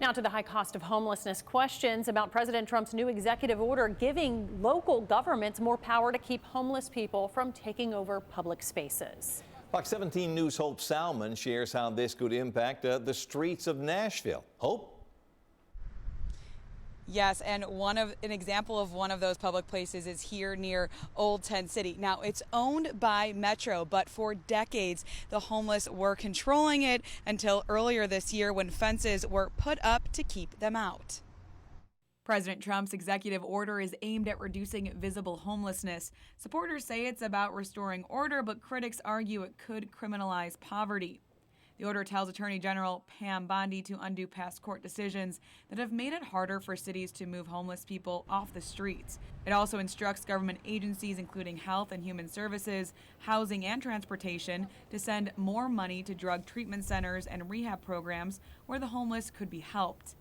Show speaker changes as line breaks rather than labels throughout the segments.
Now to the high cost of homelessness. Questions about President Trump's new executive order giving local governments more power to keep homeless people from taking over public spaces.
Fox 17 News' Hope Salmon shares how this could impact the streets of Nashville. Hope?
Yes, and an example of one of those public places is here near Old Tent City. Now, it's owned by Metro, but for decades, the homeless were controlling it until earlier this year when fences were put up to keep them out. President Trump's executive order is aimed at reducing visible homelessness. Supporters say it's about restoring order, but critics argue it could criminalize poverty. The order tells Attorney General Pam Bondi to undo past court decisions that have made it harder for cities to move homeless people off the streets. It also instructs government agencies, including Health and Human Services, Housing, and Transportation, to send more money to drug treatment centers and rehab programs where the homeless could be helped.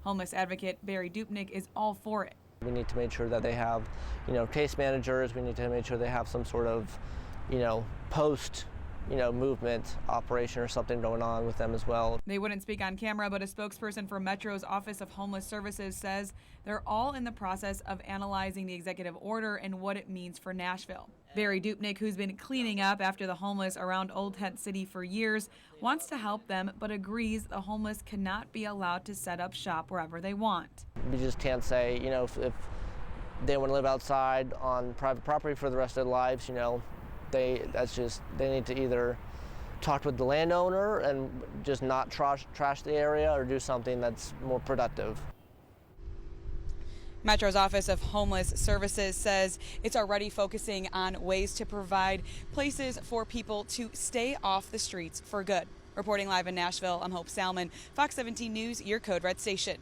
Homeless advocate Barry Dupnick is all for it.
We need to make sure that they have, case managers. We need to make sure they have some sort of, post movement operation or something going on with them as well.
They wouldn't speak on camera, but a spokesperson for Metro's Office of Homeless Services says they're all in the process of analyzing the executive order and what it means for Nashville. Barry Dupnick, who's been cleaning up after the homeless around Old Tent City for years, wants to help them, but agrees the homeless cannot be allowed to set up shop wherever they want.
We just can't say, if they want to live outside on private property for the rest of their lives, they need to either talk with the landowner and just not trash the area or do something that's more productive.
Metro's Office of Homeless Services says it's already focusing on ways to provide places for people to stay off the streets for good. Reporting live in Nashville, I'm Hope Salmon, Fox 17 News, your Code Red station.